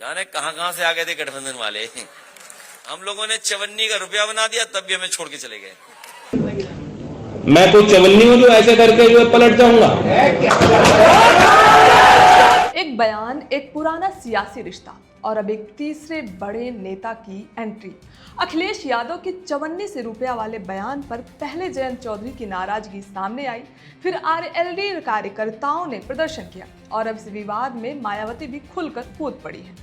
जाने कहां से आ गए थे गठबंधन वाले। हम लोगों ने 54 का रुपया बना दिया, तब भी हमें छोड़ के चले गए। मैं कोई चवन्नी हूं जो ऐसे करके जो पलट जाऊंगा। एक बयान, एक पुराना सियासी रिश्ता और अब एक तीसरे बड़े नेता की एंट्री। अखिलेश यादव के 54 से रुपया वाले बयान पर पहले जयंत चौधरी की नाराजगी सामने आई, फिर आरएलडी कार्यकर्ताओं ने प्रदर्शन किया और अब इस विवाद में मायावती भी खुलकर कूद पड़ी है।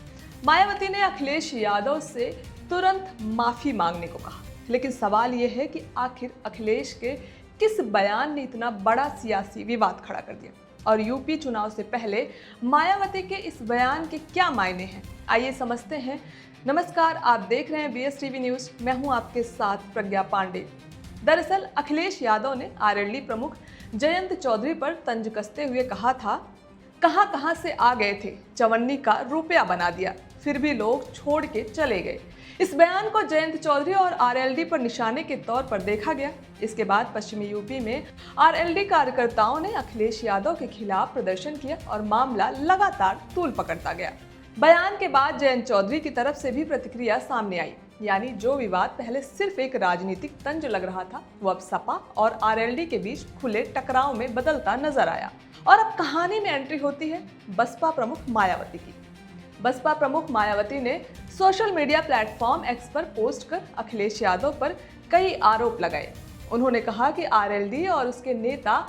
मायावती ने अखिलेश यादव से तुरंत माफी मांगने को कहा, लेकिन सवाल यह है कि आखिर अखिलेश के किस बयान ने इतना बड़ा सियासी विवाद खड़ा कर दिया और यूपी चुनाव से पहले मायावती के इस बयान के क्या मायने हैं, आइए समझते हैं। नमस्कार, आप देख रहे हैं BSTV न्यूज़। मैं हूं आपके साथ प्रज्ञा पांडे। दरअसल अखिलेश यादव ने आरएलडी प्रमुख जयंत चौधरी पर तंज कसते हुए कहा था, कहां से आ गए थे, 54 का रुपया बना दिया, फिर भी लोग छोड़ के चले गए। इस बयान को जयंत चौधरी और आरएलडी पर निशाने के तौर पर देखा गया। इसके बाद पश्चिमी यूपी में आरएलडी कार्यकर्ताओं ने अखिलेश यादव के खिलाफ प्रदर्शन किया और मामला लगातार तूल पकड़ता गया। बयान के बाद जयंत चौधरी की तरफ से भी प्रतिक्रिया सामने आई, यानी जो विवाद पहले सिर्फ एक राजनीतिक तंज लग रहा था, वो अब सपा और आरएलडी के बीच खुले टकराव में बदलता नजर आया। और अब कहानी में एंट्री होती है बसपा प्रमुख मायावती की। बसपा प्रमुख मायावती ने सोशल मीडिया प्लेटफॉर्म एक्स पर पोस्ट कर अखिलेश यादव पर कई आरोप लगाए। उन्होंने कहा कि आरएलडी और उसके नेता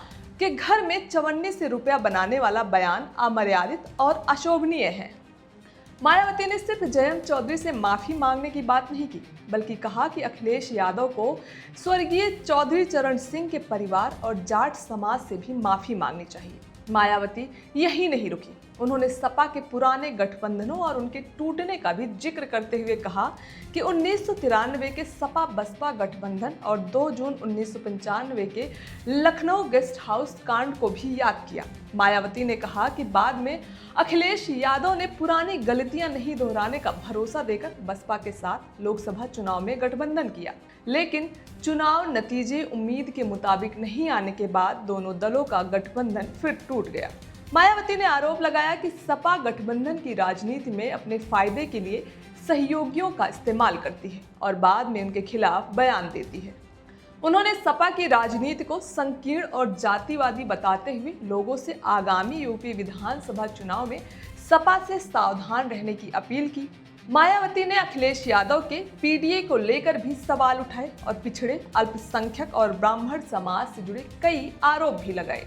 के घर में 54 से रुपया बनाने वाला बयान अमर्यादित और अशोभनीय है। मायावती ने सिर्फ जयंत चौधरी से माफी मांगने की बात नहीं की, बल्कि कहा कि अखिलेश यादव को स्वर्गीय चौधरी चरण सिंह के परिवार और जाट समाज से भी माफी मांगनी चाहिए। मायावती यही नहीं रुकी, उन्होंने सपा के पुराने गठबंधनों और उनके टूटने का भी जिक्र करते हुए कहा कि 1993 के सपा बसपा गठबंधन और 2 जून 1995 के लखनऊ गेस्ट हाउस कांड को भी याद किया। मायावती ने कहा कि बाद में अखिलेश यादव ने पुरानी गलतियां नहीं दोहराने का भरोसा देकर बसपा के साथ लोकसभा चुनाव में गठबंधन किया, लेकिन चुनाव नतीजे उम्मीद के मुताबिक नहीं आने के बाद दोनों दलों का गठबंधन फिर टूट गया। मायावती ने आरोप लगाया कि सपा गठबंधन की राजनीति में अपने फायदे के लिए सहयोगियों का इस्तेमाल करती है और बाद में उनके खिलाफ बयान देती है। उन्होंने सपा की राजनीति को संकीर्ण और जातिवादी बताते हुए लोगों से आगामी यूपी विधानसभा चुनाव में सपा से सावधान रहने की अपील की। मायावती ने अखिलेश यादव के पीडीए को लेकर भी सवाल उठाए और पिछड़े, अल्पसंख्यक और ब्राह्मण समाज से जुड़े कई आरोप भी लगाए।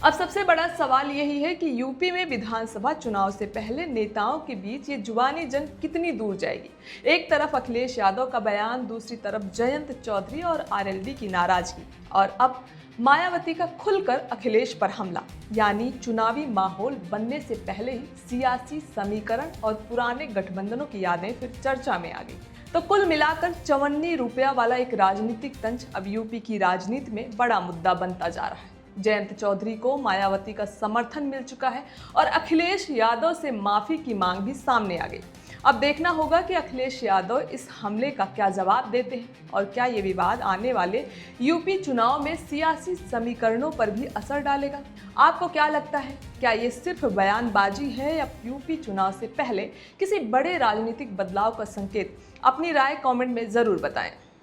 अब सबसे बड़ा सवाल यही है कि यूपी में विधानसभा चुनाव से पहले नेताओं के बीच ये जुबानी जंग कितनी दूर जाएगी। एक तरफ अखिलेश यादव का बयान, दूसरी तरफ जयंत चौधरी और आरएलडी की नाराजगी और अब मायावती का खुलकर अखिलेश पर हमला, यानी चुनावी माहौल बनने से पहले ही सियासी समीकरण और पुराने गठबंधनों की यादें फिर चर्चा में आ गई। तो कुल मिलाकर 54 रुपया वाला एक राजनीतिक तंज अब यूपी की राजनीति में बड़ा मुद्दा बनता जा रहा है। जयंत चौधरी को मायावती का समर्थन मिल चुका है और अखिलेश यादव से माफी की मांग भी सामने आ गई। अब देखना होगा कि अखिलेश यादव इस हमले का क्या जवाब देते हैं और क्या ये विवाद आने वाले यूपी चुनाव में सियासी समीकरणों पर भी असर डालेगा। आपको क्या लगता है, क्या ये सिर्फ बयानबाजी है या यूपी चुनाव से पहले किसी बड़े राजनीतिक बदलाव का संकेत? अपनी राय कमेंट में जरूर बताएं।